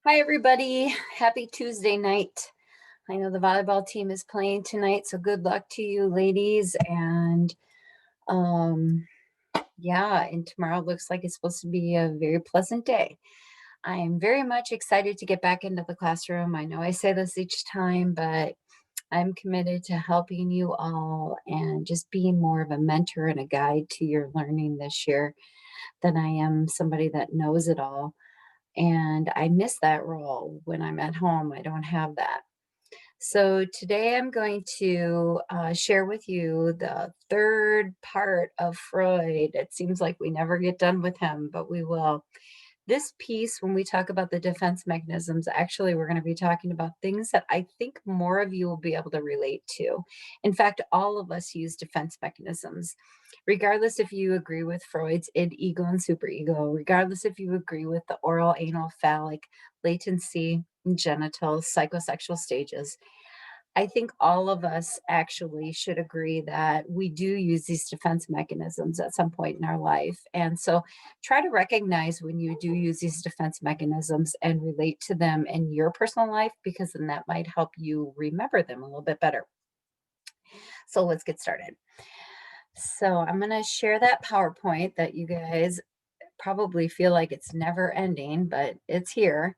Hi, everybody. Happy Tuesday night. I know the volleyball team is playing tonight, so good luck to you, ladies. And um, yeah, and tomorrow looks like it's supposed to be a very pleasant day. I am very much excited to get back into the classroom. I know I say this each time, but I'm committed to helping you all and just being more of a mentor and a guide to your learning this year than I am somebody that knows it all. And I miss that role when I'm at home. I don't have that. So today I'm going to share with you the third part of Freud. It seems like we never get done with him, but we will. This piece, when we talk about the defense mechanisms, actually, we're going to be talking about things that I think more of you will be able to relate to. In fact, all of us use defense mechanisms, regardless if you agree with Freud's id, ego, and superego, regardless if you agree with the oral, anal, phallic, latency, and genital, psychosexual stages. I think all of us actually should agree that we do use these defense mechanisms at some point in our life. And so try to recognize when you do use these defense mechanisms and relate to them in your personal life, because then that might help you remember them a little bit better. So let's get started. So I'm going to share that PowerPoint that you guys probably feel like it's never ending, but it's here.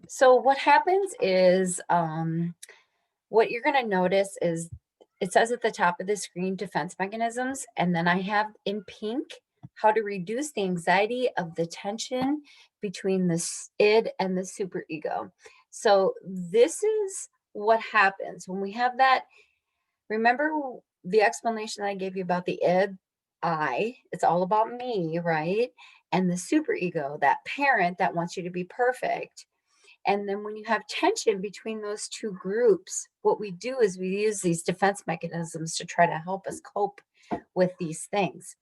So what happens is, what you're going to notice is it says at the top of the screen defense mechanisms, and then I have in pink how to reduce the anxiety of the tension between the id and the superego. So this is what happens when we have that. Remember the explanation that I gave you about the id, it's all about me, right? And the superego, that parent that wants you to be perfect. And then when you have tension between those two groups, what we do is we use these defense mechanisms to try to help us cope with these things.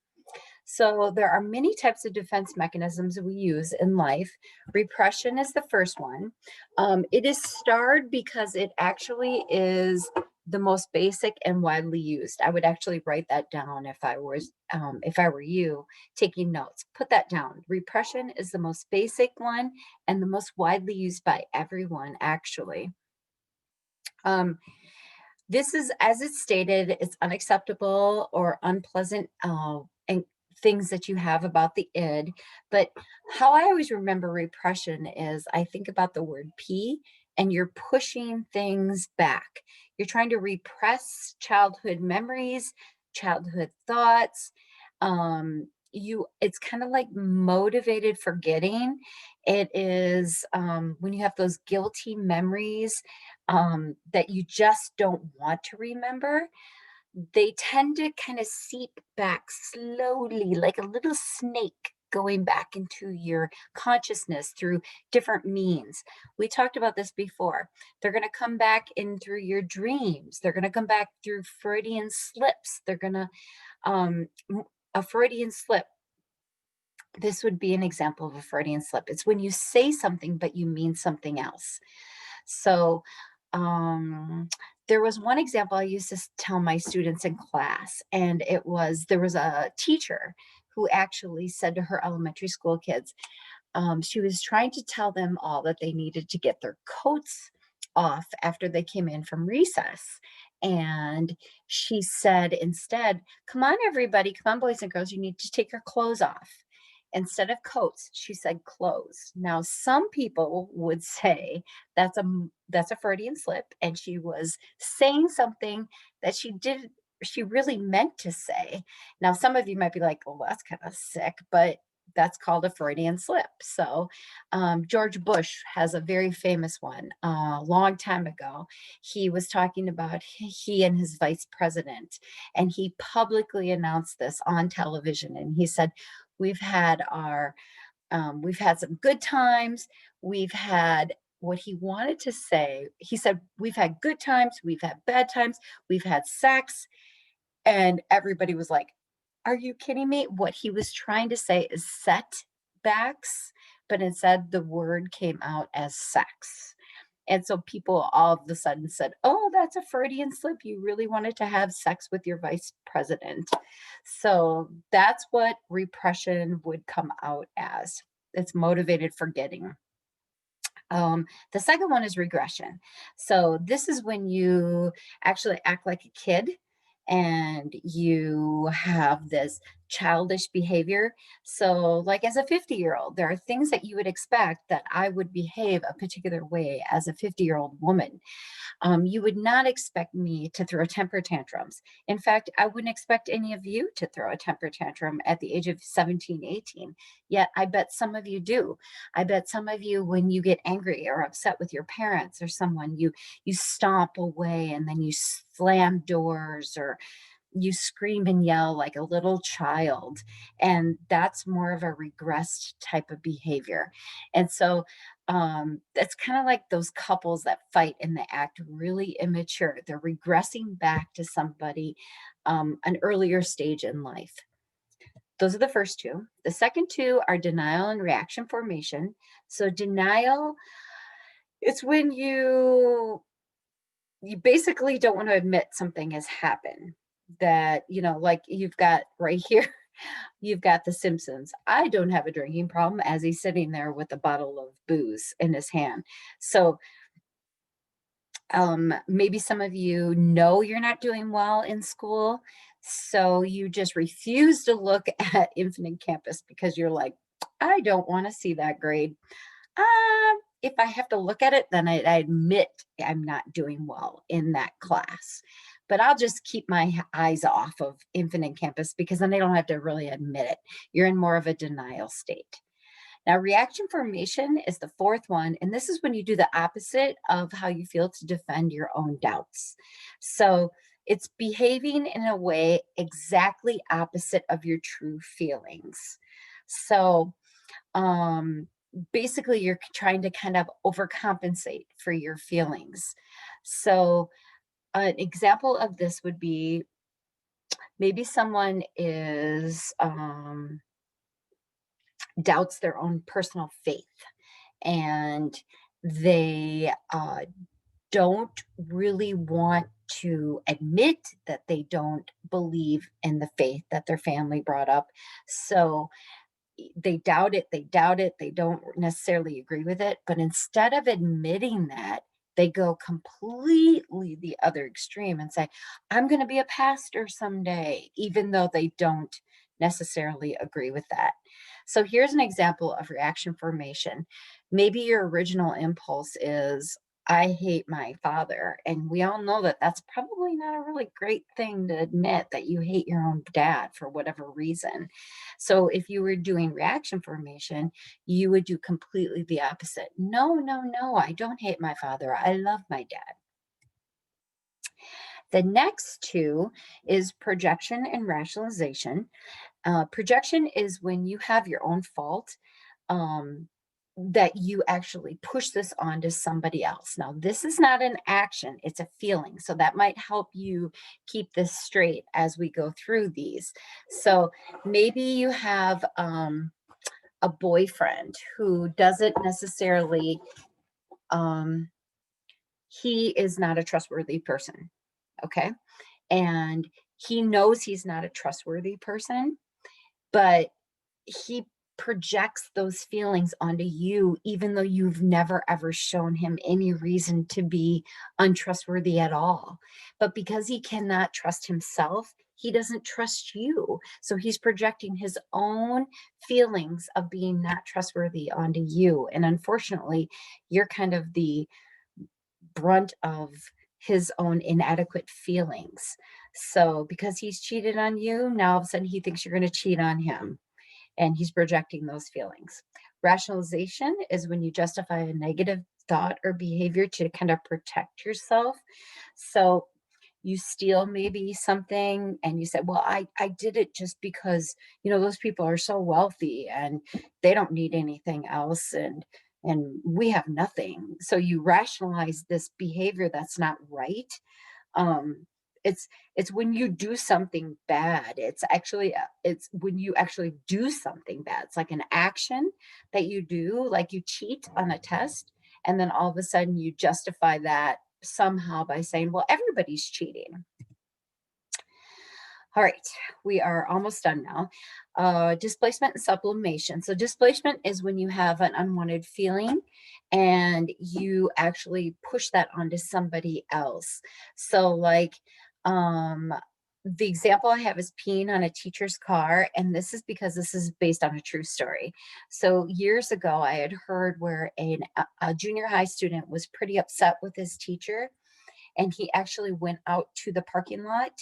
So there are many types of defense mechanisms we use in life. Repression is the first one. It is starred because it actually is the most basic and widely used. I would actually write that down if I were you taking notes. Put that down. Repression is the most basic one and the most widely used by everyone, actually. Um, this is, as it's stated, it's unacceptable or unpleasant and things that you have about the id. But how I always remember repression is I think about the word P, and you're pushing things back. You're trying to repress childhood memories, childhood thoughts. It's kind of like motivated forgetting. It is when you have those guilty memories that you just don't want to remember, they tend to kind of seep back slowly, like a little snake going back into your consciousness through different means. We talked about this before. They're going to come back in through your dreams. They're going to come back through Freudian slips. They're going to, a Freudian slip. This would be an example of a Freudian slip. It's when you say something, but you mean something else. So, um, there was one example I used to tell my students in class, and there was a teacher who actually said to her elementary school kids, she was trying to tell them all that they needed to get their coats off after they came in from recess. And she said instead, come on, everybody, come on, boys and girls, you need to take your clothes off. Instead of coats, she said clothes. Now, some people would say that's a Freudian slip, and she was saying something that she really meant to say. Now, some of you might be like, "Oh, that's kind of sick," but that's called a Freudian slip. So, George Bush has a very famous one. A long time ago, he was talking about he and his vice president, and he publicly announced this on television. And he said, we've had some good times. We've had what he wanted to say. He said, we've had good times, we've had bad times, we've had sex. And everybody was like, are you kidding me? What he was trying to say is setbacks, but instead the word came out as sex. And so people all of a sudden said, oh, that's a Freudian slip. You really wanted to have sex with your vice president. So that's what repression would come out as. It's motivated forgetting. The second one is regression. So this is when you actually act like a kid and you have this childish behavior. So, like as a 50-year-old, there are things that you would expect that I would behave a particular way as a 50-year-old woman. You would not expect me to throw temper tantrums. In fact, I wouldn't expect any of you to throw a temper tantrum at the age of 17, 18. Yet I bet some of you do. I bet some of you, when you get angry or upset with your parents or someone, you stomp away and then you slam doors or you scream and yell like a little child, and that's more of a regressed type of behavior. And so that's kind of like those couples that fight and they act really immature. They're regressing back to somebody an earlier stage in life. Those are the first two. The second two are denial and reaction formation. So denial, it's when you basically don't want to admit something has happened, that like you've got right here. You've got the Simpsons. I don't have a drinking problem, as he's sitting there with a bottle of booze in his hand. So maybe some of you know you're not doing well in school, so you just refuse to look at Infinite Campus because you're like, I don't want to see that grade. If I have to look at it, then I admit I'm not doing well in that class. But I'll just keep my eyes off of Infinite Campus because then I don't have to really admit it. You're in more of a denial state. Now, reaction formation is the fourth one, and this is when you do the opposite of how you feel to defend your own doubts. So it's behaving in a way exactly opposite of your true feelings. So basically, you're trying to kind of overcompensate for your feelings. So an example of this would be maybe someone is doubts their own personal faith, and they don't really want to admit that they don't believe in the faith that their family brought up. So they doubt it, they don't necessarily agree with it, but instead of admitting that, they go completely the other extreme and say, I'm going to be a pastor someday, even though they don't necessarily agree with that. So here's an example of reaction formation. Maybe your original impulse is, I hate my father. And we all know that that's probably not a really great thing to admit, that you hate your own dad for whatever reason. So if you were doing reaction formation, you would do completely the opposite. No, no, no, I don't hate my father. I love my dad. The next two is projection and rationalization. Projection is when you have your own fault, um, that you actually push this onto somebody else. Now, this is not an action, it's a feeling. So that might help you keep this straight as we go through these. So maybe you have a boyfriend who doesn't necessarily, um, he is not a trustworthy person. Okay. And he knows he's not a trustworthy person, but he projects those feelings onto you, even though you've never ever shown him any reason to be untrustworthy at all. But because he cannot trust himself, he doesn't trust you. So he's projecting his own feelings of being not trustworthy onto you. And unfortunately, you're kind of the brunt of his own inadequate feelings. So because he's cheated on you, now all of a sudden he thinks you're going to cheat on him, and he's projecting those feelings. Rationalization is when you justify a negative thought or behavior to kind of protect yourself. So you steal maybe something and you say, well, I did it just because, those people are so wealthy and they don't need anything else. And we have nothing. So you rationalize this behavior that's not right. um it's when you do something bad. It's when you actually do something bad. It's like an action that you do, like you cheat on a test, And then all of a sudden you justify that somehow by saying, well, everybody's cheating. All right, we are almost done now. Displacement and sublimation. So, displacement is when you have an unwanted feeling and you actually push that onto somebody else. So, like, um, the example I have is peeing on a teacher's car, and this is because this is based on a true story. So, years ago, I had heard where a junior high student was pretty upset with his teacher, and he actually went out to the parking lot,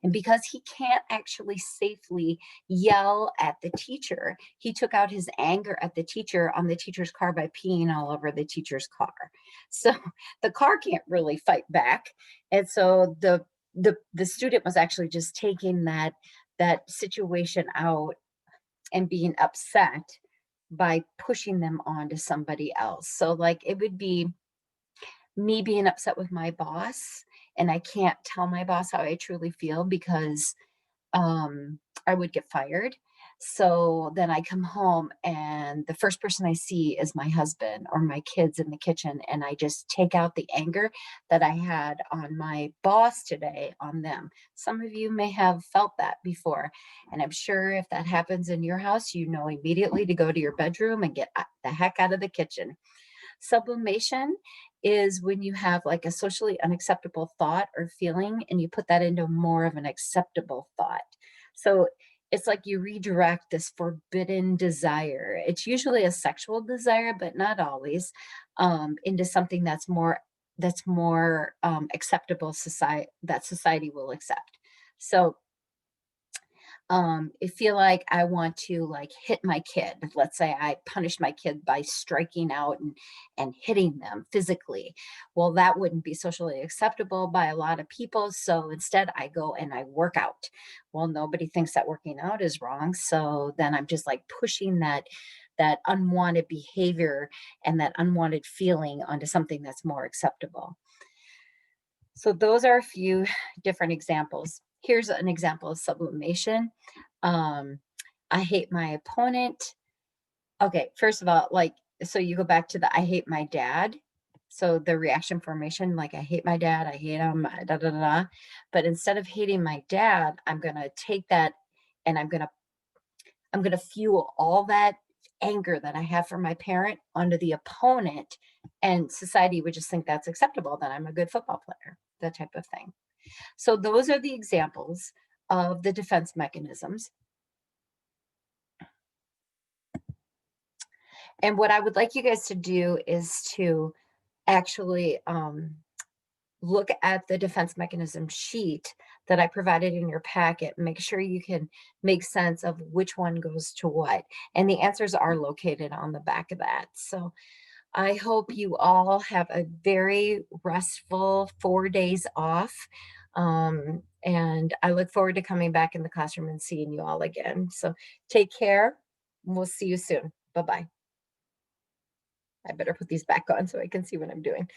and because he can't actually safely yell at the teacher, he took out his anger at the teacher on the teacher's car by peeing all over the teacher's car. So the car can't really fight back, and so the student was actually just taking that situation out and being upset by pushing them on to somebody else. So like it would be me being upset with my boss, and I can't tell my boss how I truly feel because I would get fired. So then I come home and the first person I see is my husband or my kids in the kitchen, and I just take out the anger that I had on my boss today on them. Some of you may have felt that before, and I'm sure if that happens in your house, you know immediately to go to your bedroom and get the heck out of the kitchen. Sublimation is when you have like a socially unacceptable thought or feeling and you put that into more of an acceptable thought. So it's like you redirect this forbidden desire. It's usually a sexual desire, but not always, into something that's more acceptable society that society will accept. So I feel like I want to like hit my kid. Let's say I punish my kid by striking out and hitting them physically. Well, that wouldn't be socially acceptable by a lot of people. So instead I go and I work out. Well, nobody thinks that working out is wrong. So then I'm just like pushing that unwanted behavior and that unwanted feeling onto something that's more acceptable. So those are a few different examples. Here's an example of sublimation. Um, I hate my opponent. Okay, first of all, like, so you go back to the I hate my dad. So the reaction formation, like I hate my dad, I hate him, da da da. Da. But instead of hating my dad, I'm gonna take that and I'm gonna fuel all that anger that I have for my parent onto the opponent, and society would just think that's acceptable, that I'm a good football player, that type of thing. So those are the examples of the defense mechanisms. And what I would like you guys to do is to actually look at the defense mechanism sheet that I provided in your packet. Make sure you can make sense of which one goes to what. And the answers are located on the back of that. So I hope you all have a very restful 4 days off. And I look forward to coming back in the classroom and seeing you all again. So take care. We'll see you soon. Bye bye. I better put these back on so I can see what I'm doing.